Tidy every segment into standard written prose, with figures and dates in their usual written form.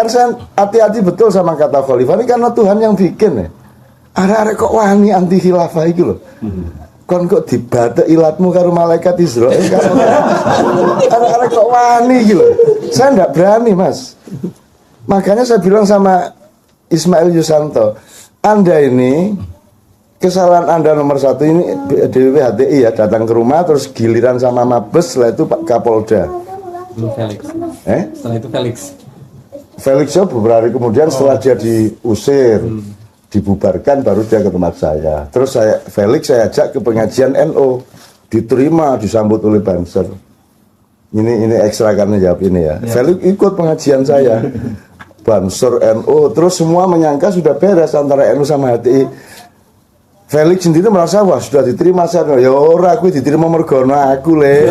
Kan saya hati-hati betul sama kata khalifah ini karena Tuhan yang bikin ya. Arek-arek kok wani anti khilafah iki lho. Kon kok dibadek ilatmu karo malaikat Israel karo arek-arek kok wani iki lho. Saya enggak berani, Mas. Makanya saya bilang sama Ismail Yusanto, Anda ini kesalahan Anda nomor satu ini DPP HTI ya, datang ke rumah terus giliran sama Mabes, setelah itu Pak Kapolda. Felix. Setelah itu Felix beberapa hari kemudian setelah dia diusir, dibubarkan, baru dia ke tempat saya. Terus Felix saya ajak ke pengajian NO, diterima, disambut oleh Banser. Ini ekstra karena jawab ini ya. Felix ikut pengajian saya, Banser NO, terus semua menyangka sudah beres antara NO sama HTI. Felix sendiri merasa wah sudah diterima saya. Ya ora aku diterima mergono aku le.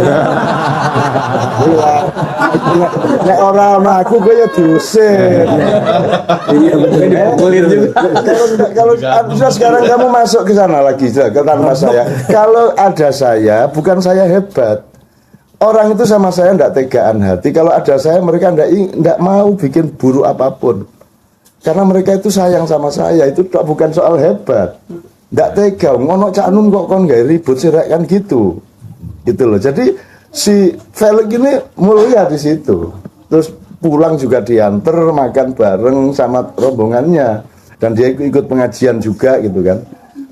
Nek ora ana aku kowe ya diusir. Iya betul. Kalau sekarang kamu masuk ke sana lagi ke tanpa saya. Kalau ada saya, bukan saya hebat. Orang itu sama saya enggak tegaan hati. Kalau ada saya mereka enggak mau bikin buruk apapun. Karena mereka itu sayang sama saya. Itu bukan soal hebat. Nggak tega, ngono Cak Nun kok kon gak ribut sih kan gitu loh. Jadi si Felix ini mulia di situ. Terus pulang juga diantar, makan bareng sama rombongannya, dan dia ikut pengajian juga gitu kan.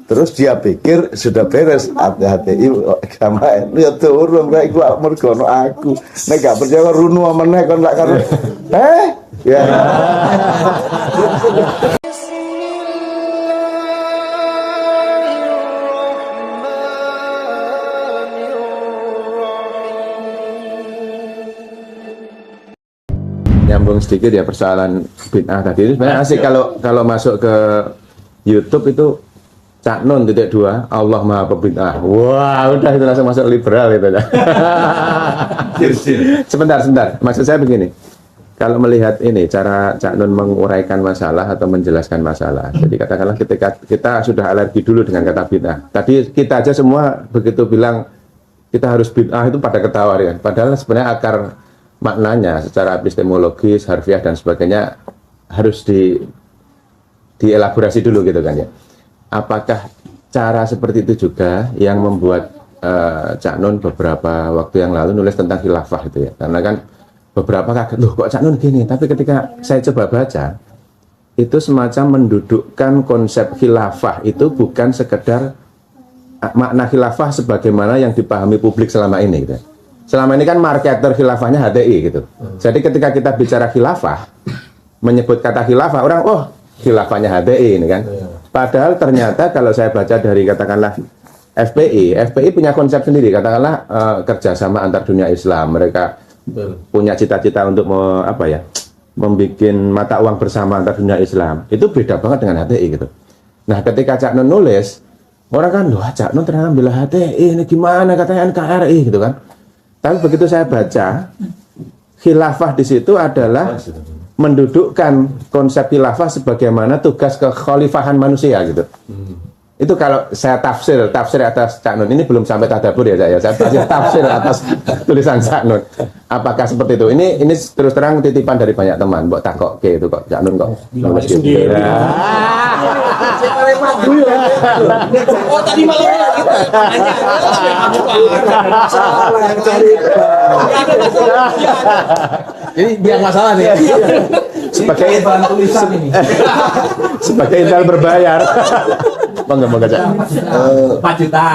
Terus dia pikir sudah beres HTI sama ya turun kayak iku mergono aku. Nek gak percaya runu meneh kon lak karo ya. Nyambung sedikit ya persoalan bid'ah tadi itu sebenarnya asik kalau masuk ke YouTube itu Cak Nun .2 Allah Maha Pembid'ah. Wah udah itu langsung masuk liberal itu. Sebentar. Maksud saya begini. Kalau melihat ini cara Cak Nun menguraikan masalah atau menjelaskan masalah. Jadi katakanlah ketika kita sudah alergi dulu dengan kata bid'ah. Tadi kita aja semua begitu bilang kita harus bid'ah itu pada ketawa ya. Padahal sebenarnya akar maknanya secara epistemologis, harfiah dan sebagainya harus dielaborasi dulu gitu kan ya. Apakah cara seperti itu juga yang membuat Cak Nun beberapa waktu yang lalu nulis tentang khilafah itu ya? Karena kan beberapa kaget, loh kok Cak Nun gini? Tapi ketika saya coba baca, itu semacam mendudukkan konsep khilafah itu bukan sekedar makna khilafah sebagaimana yang dipahami publik selama ini gitu. Selama ini kan marketer khilafahnya HTI gitu. Jadi ketika kita bicara khilafah, menyebut kata khilafah, orang khilafahnya HTI ini kan. Padahal ternyata kalau saya baca dari katakanlah FPI punya konsep sendiri. Katakanlah kerjasama antar dunia Islam. Mereka punya cita-cita untuk membuat mata uang bersama antar dunia Islam. Itu beda banget dengan HTI gitu. Nah ketika Cak Nun nulis, orang kan, wah Cak Nun ternyata bela HTI, ini gimana katanya NKRI gitu kan. Tapi begitu saya baca, khilafah di situ adalah mendudukkan konsep khilafah sebagaimana tugas kekhalifahan manusia gitu. Itu kalau saya tafsir atas Cak Nun, ini belum sampai tadabbur ya saya tafsir atas tulisan Cak Nun. Apakah seperti itu? Ini terus terang titipan dari banyak teman. Mbok takok ke itu kok Cak Nun kok nulis sendiri. Oh tadi malam kita Jadi biar masalah nih. Sebagai tulisan ini. Sebagai intel berbayar. Bangga Cak. 4 juta.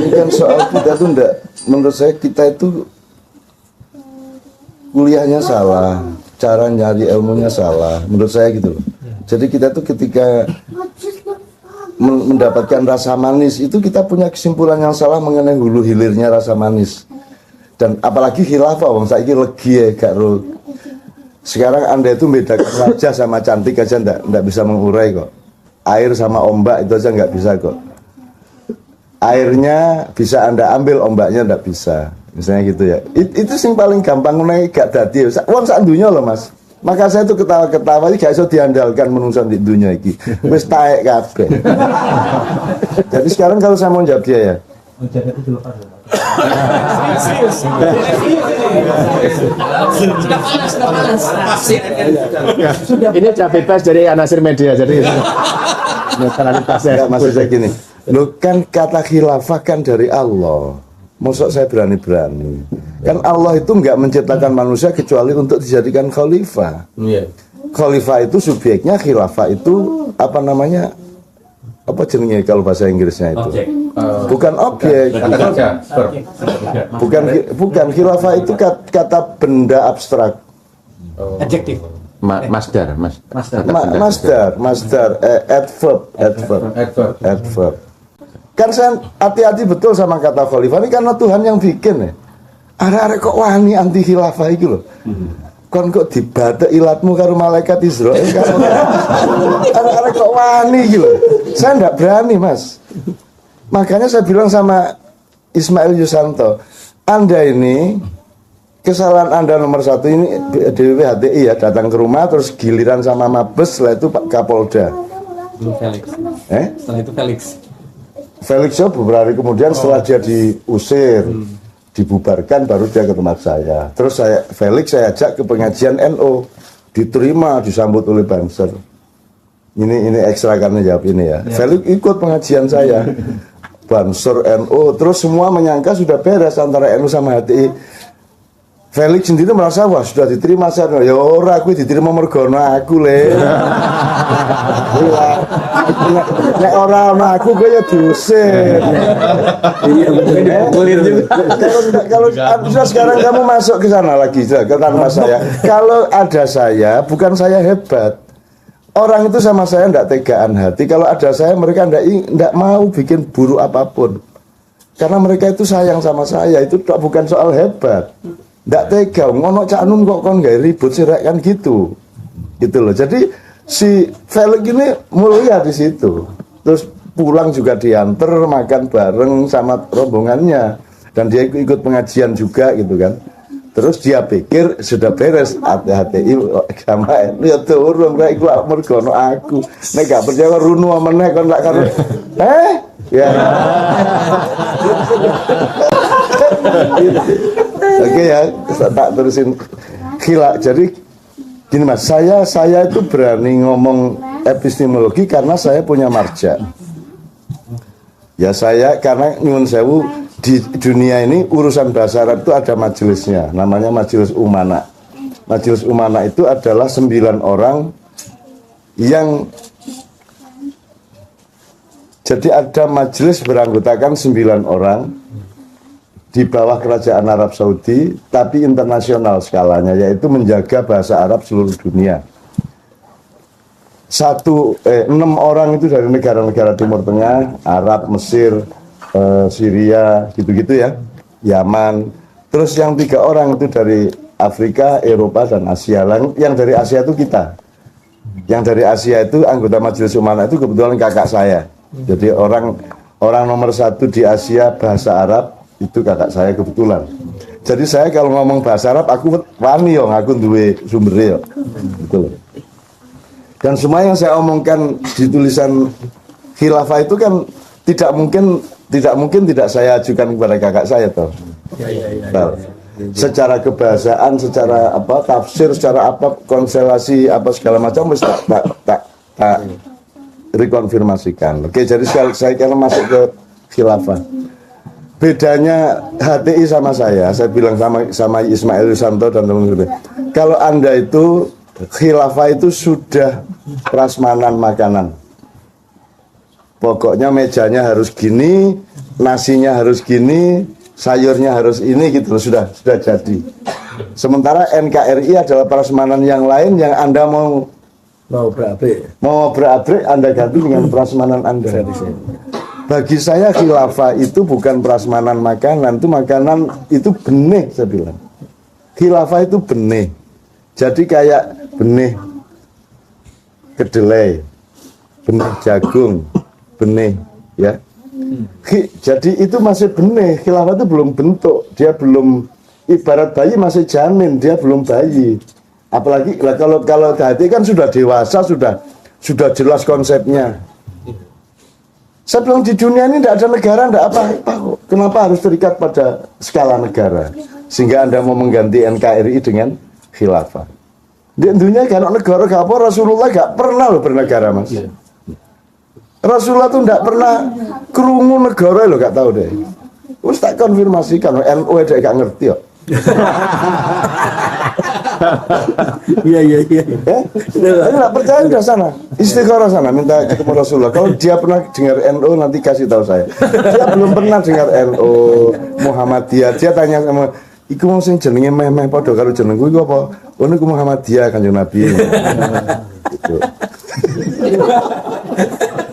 Kan soal kita tuh enggak, menurut saya kita itu kuliahnya salah, cara nyari ilmunya salah, menurut saya gitu loh. Jadi kita tuh ketika mendapatkan rasa manis itu kita punya kesimpulan yang salah mengenai hulu hilirnya rasa manis. Dan apalagi khilafah, wong saiki legi ya gak ro. Sekarang Anda itu bedakan wajah sama cantik aja enggak bisa mengurai kok. Air sama ombak itu aja nggak bisa kok. Airnya bisa Anda ambil, ombaknya nggak bisa. Misalnya gitu ya. Itu sing paling gampang naik gak dadi. Wong sak dunya loh Mas. Maka saya tuh ketawa-ketawa iki gak iso diandalkan menungso di dunia iki. Wis taek kabeh. Jadi sekarang kalau saya mau jawab dia ya. Sudah panas. Ini sudah bebas dari anasir media, jadi netralitasnya. Enggak, maksud saya gini. Loh kan kata khilafah kan dari Allah. Mosok saya berani-berani. Kan Allah itu enggak menciptakan manusia kecuali untuk dijadikan khalifah. Iya. Khalifah itu subjeknya, khilafah itu apa namanya? Apa jenenge kalau bahasa Inggrisnya itu? Objek. Bukan objek. Bukan khilafah itu kata benda abstrak. Adjektif. Masdar. Masdar, adverb. Kan saya hati-hati betul sama kata khalifah ini karena Tuhan yang bikin ya. Arek-arek kok wani anti khilafah itu loh. Kon kok dibadek ilatmu karo malaikat Israel kan. Arek-arek kok wani gitu. Saya enggak berani, Mas. Makanya saya bilang sama Ismail Yusanto, Anda ini kesalahan Anda nomor satu ini DWP-HTI ya, datang ke rumah terus giliran sama Mabes, setelah itu Pak Kapolda. Felix. Setelah itu Felix beberapa hari kemudian setelah dia diusir, dibubarkan, baru dia ke tempat saya. Terus Felix saya ajak ke pengajian NO, diterima, disambut oleh Banser. Ini ekstra karena jawab ini ya. Felix ikut pengajian saya, Banser NO, terus semua menyangka sudah beres antara NO sama HTI. Felix sendiri merasa wah sudah diterima saya. Ya ora aku diterima mergono aku le. Nek ora ana aku kowe ya diusir. dipukulin juga. Kalau sekarang kamu masuk ke sana lagi ke tanpa saya. Kalau ada saya, bukan saya hebat. Orang itu sama saya tidak tegaan hati. Kalau ada saya, mereka tidak mau bikin buruk apapun. Karena mereka itu sayang sama saya. Itu bukan soal hebat. Tidak tega, ngono Cak Nun kok kon gak ribut sih kan gitu. Gitu loh. Jadi si Felix ini mulia di situ. Terus pulang juga diantar, makan bareng sama rombongannya. Dan dia ikut pengajian juga gitu kan. Terus dia pikir sudah beres HTI sama ya turun kayak iku mergono aku. Nek gak percaya runu meneh kon lak karo. Ya. Oke ya, tak terusin khilaf. Jadi gini Mas, saya itu berani ngomong epistemologi karena saya punya marja. Ya saya karena nyuwun sewu di dunia ini urusan bahasa Arab itu ada majelisnya, namanya Majelis Umana. Majelis Umana itu adalah 9 orang yang jadi ada majelis beranggotakan 9 orang di bawah kerajaan Arab Saudi, tapi internasional skalanya, yaitu menjaga bahasa Arab seluruh dunia. 6 orang itu dari negara-negara Timur Tengah, Arab, Mesir, Syria, gitu-gitu ya, Yaman. Terus yang 3 orang itu dari Afrika, Eropa, dan Asia. Yang dari Asia itu kita. Yang dari Asia itu anggota Majelis Umana itu kebetulan kakak saya. Jadi orang nomor 1 di Asia bahasa Arab itu kakak saya kebetulan. Jadi saya kalau ngomong bahasa Arab aku wani yo, aku duwe sumbernya yo. Betul. Dan semua yang saya omongkan di tulisan khilafah itu kan tidak mungkin tidak saya ajukan kepada kakak saya toh. Secara kebahasaan, secara apa tafsir, secara apa konstelasi apa segala macam mesti tak rekonfirmasikan. Oke, jadi saya kalau masuk ke khilafah. Bedanya HTI sama saya bilang sama Ismail Yusanto dan teman-teman. Kalau Anda itu khilafah itu sudah prasmanan makanan. Pokoknya mejanya harus gini, nasinya harus gini, sayurnya harus ini gitu, sudah jadi. Sementara NKRI adalah prasmanan yang lain yang Anda mau berabrik Anda ganti dengan prasmanan Anda. Bagi saya khilafah itu bukan prasmanan makanan, itu benih saya bilang. Khilafah itu benih. Jadi kayak benih kedelai, benih jagung, benih ya. Jadi itu masih benih. Khilafah itu belum bentuk, dia belum, ibarat bayi masih janin, dia belum bayi. Apalagi kalau hati kan sudah dewasa, sudah jelas konsepnya. Saya bilang di dunia ini tidak ada negara, tidak apa-apa kok. Kenapa harus terikat pada skala negara? Sehingga Anda mau mengganti NKRI dengan khilafah. Di dunia kan negara gak apa, Rasulullah gak pernah loh bernegara, Mas. Rasulullah tuh gak pernah kerungu negara loh, gak tahu deh. Terus tak konfirmasikan, NU aja gak ngerti kok. Iya. Nggak percaya udah sana, istikharah sana, minta ketemu Rasulullah. Kalau dia pernah dengar NU nanti kasih tahu saya. Dia belum pernah dengar NU, Muhammadiyah. Dia tanya sama, iku mau sing jenenge meh-meh padha karo jenengku iku apa? Oh niku Muhammadiyah Kanjeng Nabi. Gitu.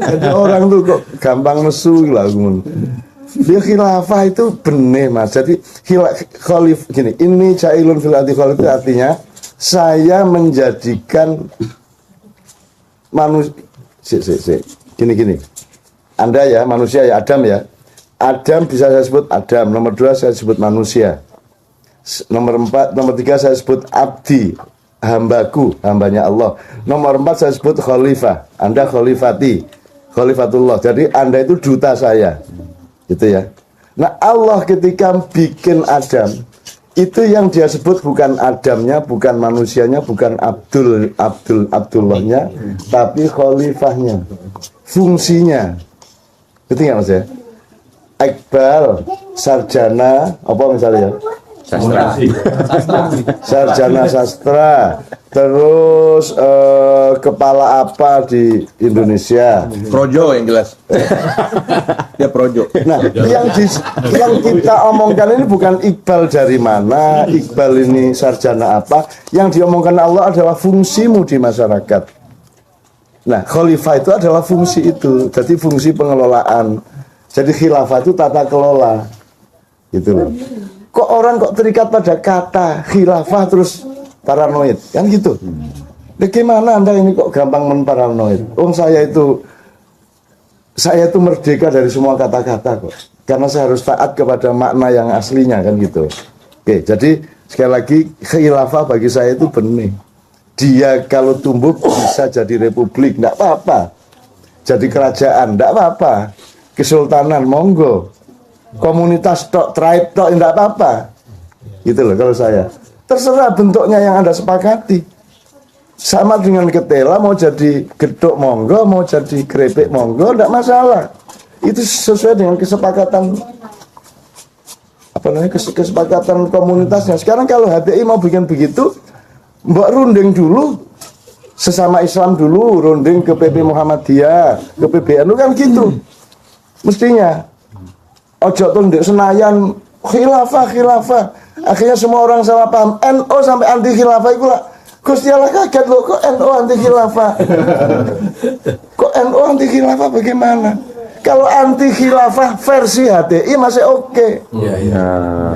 Jadi orang tuh kok gampang nesu lah ngono. Dia khilafah itu benih, Mas. Jadi khalif gini, ini jailun fil ardi khalif itu artinya saya menjadikan manusia gini. Anda ya manusia ya, Adam ya. Adam bisa saya sebut Adam, nomor 2 saya sebut manusia. Nomor 3 saya sebut abdi, hambaku, hambanya Allah. Nomor 4 saya sebut khalifah. Anda khalifati, khalifatullah. Jadi Anda itu duta saya. Gitu ya. Nah, Allah ketika bikin Adam, itu yang dia sebut bukan Adamnya, bukan manusianya, bukan Abdullahnya, tapi khalifahnya, fungsinya. Ngerti nggak Mas ya? Iqbal, sarjana, apa misalnya ya? Sarjana sastra, terus kepala apa di Indonesia? Projo yang jelas. Dia projo. Nah, yang kita omongkan ini bukan Iqbal dari mana, Iqbal ini sarjana apa. Yang diomongkan Allah adalah fungsimu di masyarakat. Nah, khalifah itu adalah fungsi itu. Jadi fungsi pengelolaan. Jadi khilafah itu tata kelola. Gitu loh. Kok orang kok terikat pada kata khilafah terus paranoid, kan gitu. Bagaimana Anda ini kok gampang menparanoid? Saya itu merdeka dari semua kata-kata kok. Karena saya harus taat kepada makna yang aslinya, kan gitu. Oke, jadi sekali lagi khilafah bagi saya itu benih. Dia kalau tumbuh bisa jadi republik, enggak apa-apa. Jadi kerajaan, enggak apa-apa. Kesultanan, monggo. Komunitas tok, tribe tok, enggak apa-apa. Gitu loh kalau saya. Terserah bentuknya yang Anda sepakati. Sama dengan ketela, mau jadi gedok monggo, mau jadi keripik monggo, enggak masalah. Itu sesuai dengan kesepakatan kesepakatan komunitasnya. Sekarang kalau HTI mau bikin begitu, mbak runding dulu sesama Islam dulu, runding ke PP Muhammadiyah, ke PBNU kan gitu. Mestinya ojo tunduk Senayan khilafah. Akhirnya semua orang salah paham. NU sampai anti khilafah itu lah. Gusti Allah kaget loh, kok NU anti khilafah? Kok NU anti khilafah bagaimana? Kalau anti khilafah versi HTI masih oke.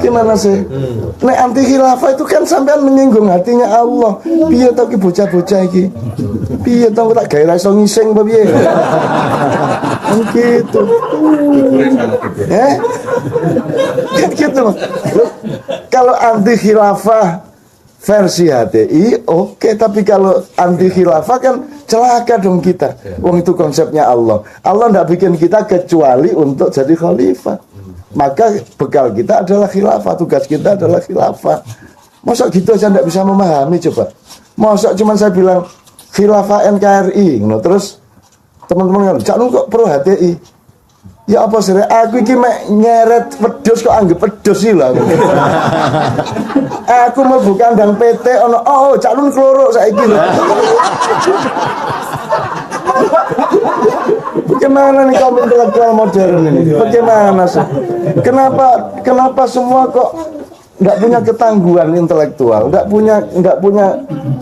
Gimana sih? Nek anti khilafah itu kan sampean menyinggung hatinya Allah. Piye to ki bocah-bocah iki? Piye to tak gawe ra iso ngising apa piye? Gitu. Kan gitu. Kalau anti khilafah versi HTI oke, tapi kalau anti khilafah kan celaka dong kita. Wong itu konsepnya Allah. Allah tidak bikin kita kecuali untuk jadi khalifah. Maka bekal kita adalah khilafah, tugas kita adalah khilafah. Masa gitu aja tidak bisa memahami coba. Masa cuma saya bilang khilafah NKRI, terus teman-teman kan, kok pro HTI? Ya apa sih? Aku iki mek nyeret pedus kok anggap pedus sih lah. Aku mau bukan kandang PT ono Cak Nun kloro saiki lho. Bagaimana nih kaum intelektual modern ini? Bagaimana sih? Kenapa semua kok nggak punya ketangguhan intelektual, nggak punya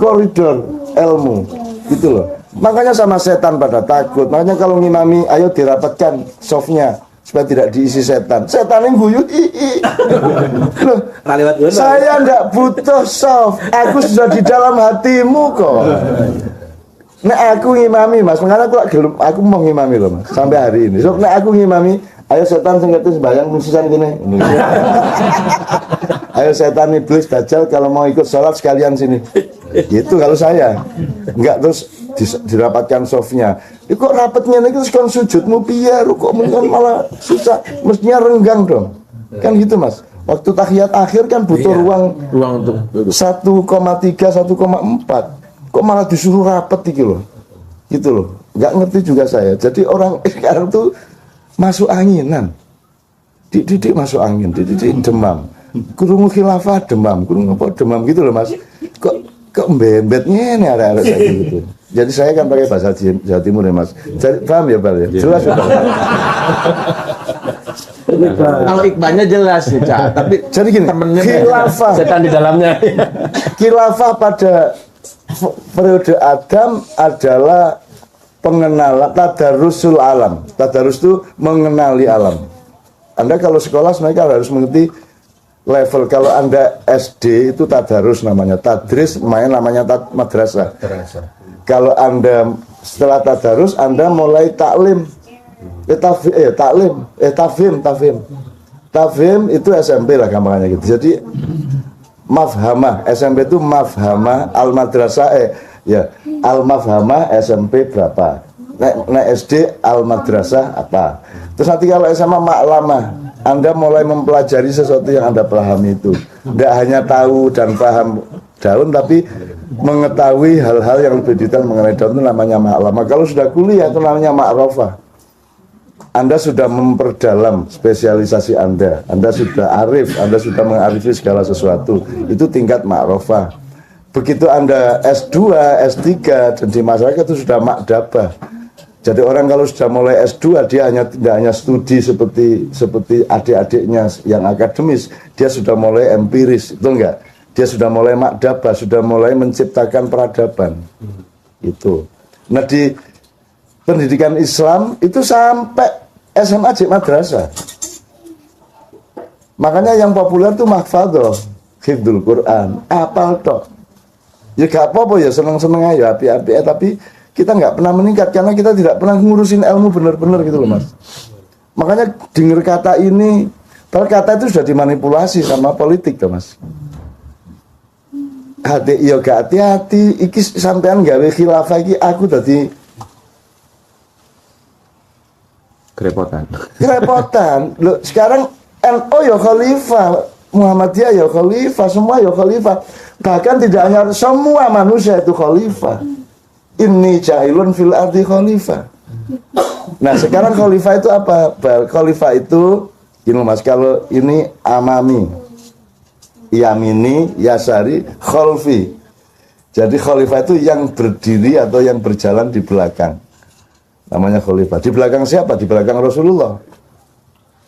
koridor ilmu, gitu loh. Makanya sama setan pada takut. Makanya kalau ngimami, ayo dirapatkan softnya supaya tidak diisi setan. Setan yang guyu, loh, saya nggak butuh soft. Aku sudah di dalam hatimu kok. Nek aku ngimami Mas, makanya aku mau ngimami loh Mas sampai hari ini. So, nek aku ngimami, ayo setan sing ngerti sembahyang musisan gini. Ayo setan iblis dajjal kalau mau ikut sholat sekalian sini. Gitu kalau saya. Enggak terus dirapatkan softnya. Itu kok rapatnya nih terus kon sujudmu piye, kok malah susah, mestinya renggang dong. Kan gitu Mas. Waktu tahiyat akhir kan butuh ruang Ruang untuk 1,3 1,4. Kok malah disuruh rapat gitu loh. Gitu loh. Nggak ngerti juga saya. Jadi orang sekarang tuh masuk anginan. Dididik masuk angin, dididik demam. Kurungu khilafah demam, kurungu apa demam gitu loh Mas. Kok mbembetnya ini ada kayak gitu. Jadi saya kan pakai bahasa Jawa Timur ya Mas. Jadi, paham ya Bal ya? Jelas ya Bal? Kalau Iqbalnya jelas ya, Cak. Tapi Jadi gini, temennya khilafah. setan di dalamnya. Khilafah pada periode Adam adalah pengenalan tadarusul alam. Tadarus itu mengenali alam. Anda kalau sekolah sebenarnya harus mengerti level. Kalau Anda SD itu tadarus namanya, tadris namanya madrasah. Kalau Anda setelah tadarus Anda mulai taklim. Tafhim itu SMP lah gampangnya gitu. Jadi mafhamah, SMP itu mafhamah, al-madrasah al-mafhamah SMP berapa. Nek SD al-madrasah apa. Terus nanti kalau SMA maklamah, Anda mulai mempelajari sesuatu yang Anda pahami itu. Tidak hanya tahu dan paham daun, tapi mengetahui hal-hal yang lebih detail mengenai daun itu namanya maklamah. Kalau sudah kuliah itu namanya ma'rofah. Anda sudah memperdalam spesialisasi Anda. Anda sudah arif, Anda sudah mengarifi segala sesuatu. Itu tingkat ma'rofah. Begitu Anda S2, S3 dan di masyarakat itu sudah makdabah. Jadi orang kalau sudah mulai S2 dia tidak hanya studi seperti adik-adiknya yang akademis, dia sudah mulai empiris, itu enggak? Dia sudah mulai makdabah, sudah mulai menciptakan peradaban. Itu. Nah di pendidikan Islam itu sampai SMA J madrasah. Makanya yang populer tuh mahfadhah, hifdzul Quran, apal tok. Ya gak apa-apa ya, seneng-seneng aja, api-api, tapi kita nggak pernah meningkat karena kita tidak pernah ngurusin ilmu benar-benar gitu loh Mas. Makanya dengar kata ini, padahal kata itu sudah dimanipulasi sama politik tuh Mas. Hati-hati, iki sampean gawe khilafah iki aku tadi kerepotan. Loh, sekarang NU ya khalifah, Muhammadiyah ya khalifah, semua ya khalifah. Bahkan tidak hanya semua manusia itu khalifah. Inni ja'ilun fil ardi khalifah. Nah sekarang khalifah itu apa? Khalifah itu gini Mas, kalau ini amami, yamini, yasari, khalfi. Jadi khalifah itu yang berdiri atau yang berjalan di belakang. Namanya khalifah. Di belakang siapa? Di belakang Rasulullah.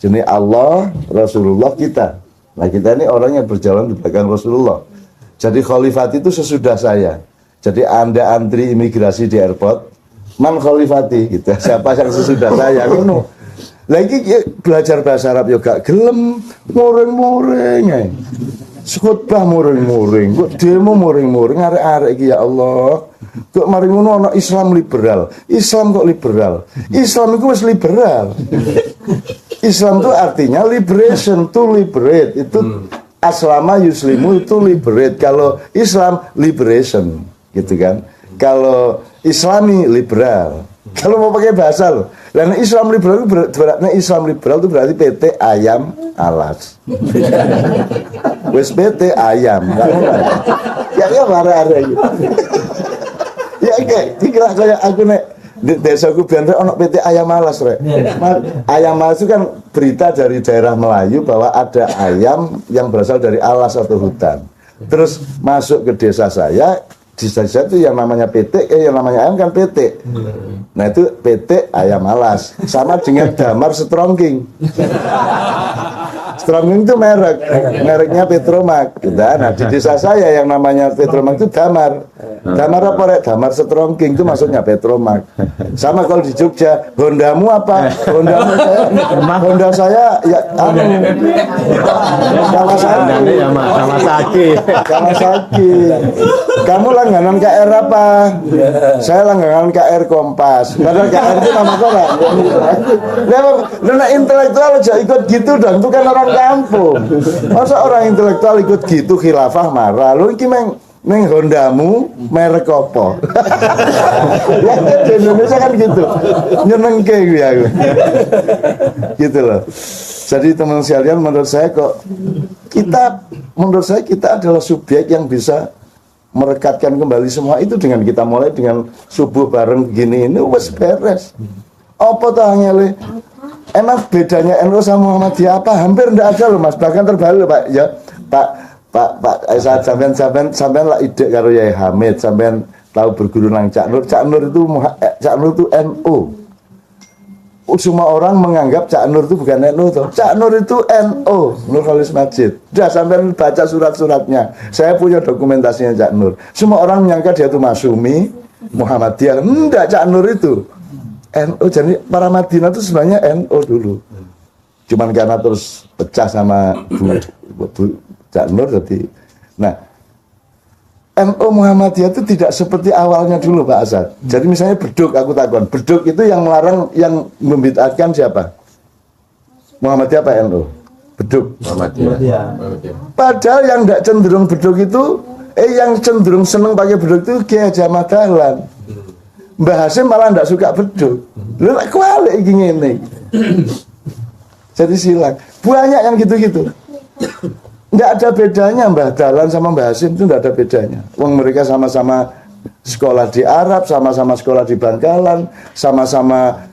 Jadi Allah, Rasulullah, kita. Nah kita ini orang yang berjalan di belakang Rasulullah. Jadi khalifat itu sesudah saya. Jadi Anda antri imigrasi di airport, man khalifati gitu. Siapa yang sesudah saya ngono. Lagi belajar bahasa Arab yo gak gelem, muring-muring ae. Khotbah muring-muring, kok demo muring-muring arek-arek iki ya Allah. Kok mari ngono ana Islam liberal. Islam kok liberal? Islam itu wis liberal. Islam itu artinya liberation, to liberate. Itu aslama yuslimu itu liberate. Kalau Islam liberation, gitu kan. Kalau Islami liberal. Kalau mau pakai bahasa loh. Karena Islam liberal itu berarti PT ayam alas. Wes PT ayam, enggak mulai. Ya marah-marah gitu. Ya kayak aku nek di desaku biar ono PT ayam alas rek. Ayam alas itu kan berita dari daerah Melayu bahwa ada ayam yang berasal dari alas atau hutan. Terus masuk ke desa saya, di desa itu yang namanya PT, yang namanya ayam kan PT. Nah itu PT ayam alas, sama dengan Damar Strongking. Strongking itu mereknya Petromak. Nah di desa saya yang namanya Petromak itu Damar. Damar apa rek? Damar Strongking itu maksudnya Petromak. Sama kalau di Jogja, Hondamu apa? Honda saya ya Kawasaki. Kamu langganan KR apa? Saya langganan KR Kompas. Padahal KR itu nama orang. Nah intelektual aja ikut gitu dong. Itu kan orang kampung. Masa orang intelektual ikut gitu khilafah marah. Lu ini Neng Hondamu merek apa? Ya di Indonesia kan gitu. Nyenengke gue aku. Gitu loh. Jadi teman sekalian menurut saya kita adalah subjek yang bisa merekatkan kembali semua itu dengan kita mulai dengan subuh bareng begini ini wes beres. Apa tuh angele? Emang bedanya NU sama Muhammadiyah apa? Hampir tidak ada loh Mas. Bahkan terbalik Pak ya. Pak saat sampean lah ide karo Yai Hamid, sampean tahu berguru nang Cak Nur. Cak Nur itu NU. Semua orang menganggap Cak Nur itu bukan NU toh. Cak Nur itu NU, Nur Khalis Masjid. Sudah sampean baca surat-suratnya. Saya punya dokumentasinya Cak Nur. Semua orang menyangka dia itu Masyumi, Muhammadiyah. Enggak, Cak Nur itu NU. Jadi para Madinah itu sebenarnya NU dulu. Cuman karena terus pecah sama Bu Cak Nur jadi. Nah, NU Muhammadiyah itu tidak seperti awalnya dulu Pak Asad. Jadi misalnya beduk, aku takon, beduk itu yang melarang, yang membid'ahkan siapa? Muhammadiyah apa NU? Beduk. Muhammadiyah. Padahal yang tidak cenderung beduk itu, yang cenderung seneng pakai beduk itu Kiai Haji Ahmad Dahlan. Mbah Hasim malah tidak suka beduk. Lu kualik gini. Jadi silang. Banyak yang gitu-gitu. Nggak ada bedanya Mbah Dahlan sama Mbah Hasim itu nggak ada bedanya. Wong mereka sama-sama sekolah di Arab, sama-sama sekolah di Bangkalan, sama-sama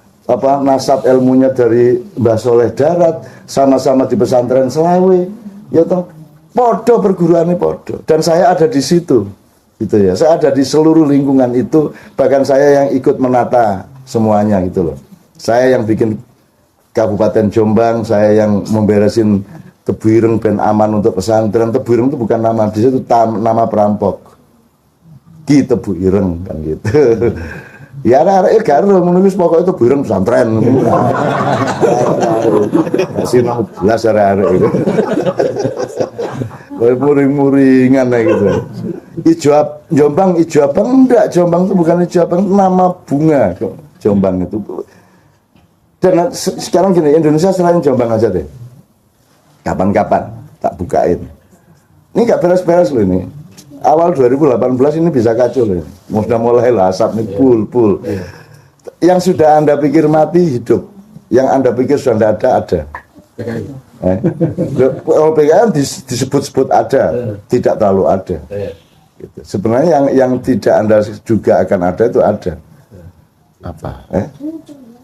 nasab ilmunya dari Mbah Soleh Darat, sama-sama di pesantren Selawe, ya toh, podo perguruannya podo. Dan saya ada di situ, gitu ya. Saya ada di seluruh lingkungan itu, bahkan saya yang ikut menata semuanya gitu loh. Saya yang bikin Kabupaten Jombang, saya yang memberesin Tebu Ireng ben aman untuk pesantren. Tebu Ireng itu bukan nama desa, itu nama perampok. Ki Tebu Ireng kan gitu. Ya arek-arek karo menulis pokoknya Tebu Ireng pesantren. Sinau jelas arek-arek itu. Muring-muringan gitu. Jombang ijo abang enggak, Jombang itu bukan ijo abang, nama bunga Jombang itu. Dan sekarang gini, Indonesia selain Jombang aja deh. Kapan-kapan tak bukain. Ini nggak beres-beres loh ini. Awal 2018 ini bisa kacau loh. Sudah mulai lah asap ini pul. Yang sudah Anda pikir mati hidup. Yang Anda pikir sudah tidak ada. PKI disebut-sebut ada, tidak terlalu ada. Gitu. Sebenarnya yang tidak Anda juga akan ada itu ada. Apa?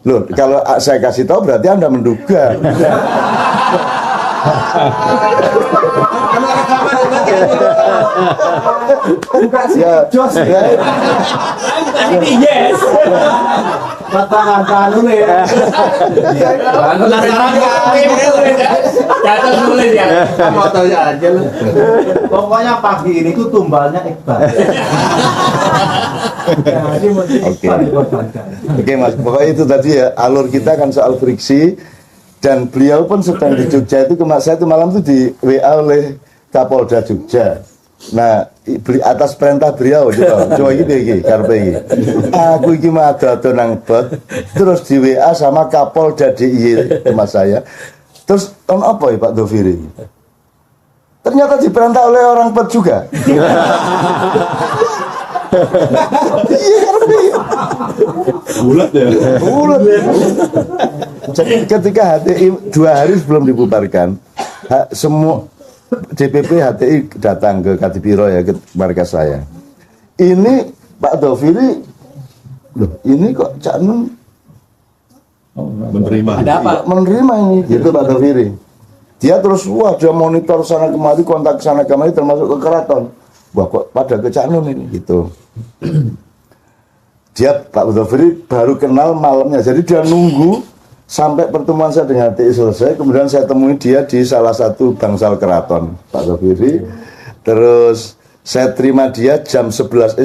Loh, kalau saya kasih tahu berarti Anda menduga. Ya, Yes. Kata-kata lu nih. Kata nulis ya. Mau tahu aja lu. Pokoknya pagi ini tuh tumbalnya Iqbal. Oke Mas, pokoknya itu tadi ya, alur kita kan soal friksi. Dan beliau pun sedang di Jogja itu, saya itu malam itu di WA oleh Kapolda Jogja. Nah, atas perintah beliau coba iki karepe iki. Aku iki mah ado nang bot, terus di WA sama Kapolda DIY rumah saya. Terus on apa ya Pak Doviri? Ternyata diperintah oleh orang bot juga. Iya karepe. Bulat ya. Bulat. Jadi ketika HTI 2 hari sebelum dibubarkan, semua DPP HTI datang ke Kadipiro ya, ke markas saya. Ini Pak Doviri, loh ini kok Cak Nun menerima. Ada apa? Menerima ini, gitu Pak Doviri. Dia terus dia monitor sana kemari, kontak sana kemari, termasuk ke keraton. Wah kok pada ke Cak Nun ini, gitu. Dia Pak Doviri baru kenal malamnya, jadi dia nunggu sampai pertemuan saya dengan HTI selesai, kemudian saya temui dia di salah satu bangsal keraton Pak Doviri. Terus saya terima dia jam 12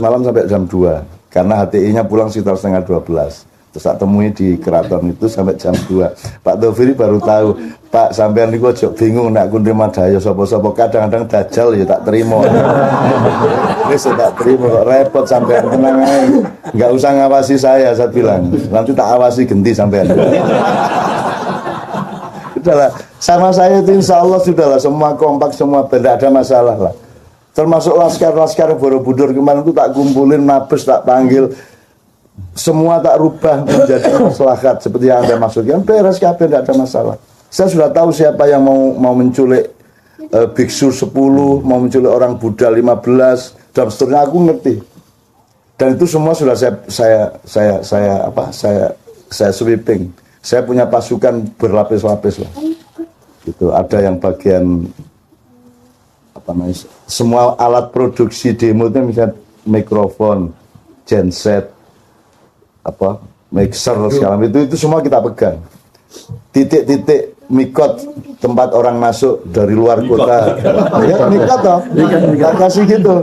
malam sampai jam 2 karena HTI-nya pulang sekitar setengah 12. Terus saya temui di keraton itu sampai jam 2. Pak Doviri baru tahu, Pak sampean niku aja bingung nek aku nerima daya sapa-sapa, kadang-kadang dajal ya tak terima. Wis tak terima kok repot sampean, tenang ae. Enggak usah ngawasi saya bilang. Nanti tak awasi genti sampean. Sudahlah, sama saya itu insya Allah sudahlah semua kompak, semua tidak ada masalah lah. Termasuk laskar-laskar Borobudur kemarin itu tak kumpulin, Mabes tak panggil, semua tak rubah menjadi maslahat seperti yang Anda maksudkan, beres kabeh, tidak ada masalah. Saya sudah tahu siapa yang mau menculik biksu 10, mau menculik orang Buddha 15 dan seterusnya, aku ngerti. Dan itu semua sudah saya sweeping. Saya punya pasukan berlapis-lapis lah. Itu ada yang bagian apa namanya, semua alat produksi demo itu misalnya mikrofon, genset, apa mixer segala itu semua kita pegang. Titik-titik mikot tempat orang masuk dari luar kota, ya mikot toh, kita kasih gitu.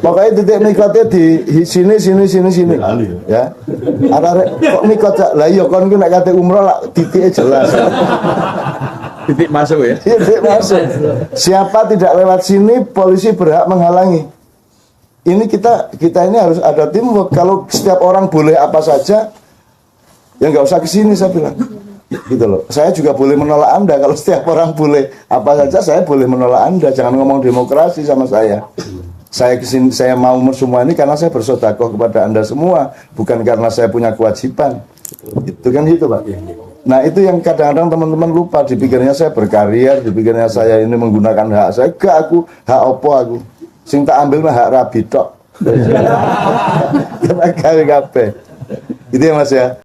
Pokoknya titik mikotnya di sini, ya. Ada kok mikot lah, iya kon nek kate umroh lah titiknya jelas. Titik masuk ya. Titik masuk. Siapa tidak lewat sini, polisi berhak menghalangi. Ini kita ini harus ada teamwork. Kalau setiap orang boleh apa saja, ya nggak usah kesini, saya bilang. Gitu loh. Saya juga boleh menolak Anda. Kalau setiap orang boleh apa saja, saya boleh menolak Anda. Jangan ngomong demokrasi sama saya. Saya kesini, saya mau semua ini karena saya bersedekah kepada Anda semua, bukan karena saya punya kewajiban. Itu kan gitu, Pak. Nah, itu yang kadang-kadang teman-teman lupa. Dipikirnya saya berkarir, dipikirnya saya ini menggunakan hak saya. Gak, aku hak opo aku. Sing tak ambil mah hak rabi tok. Kita kabeh. Itu ya Mas ya.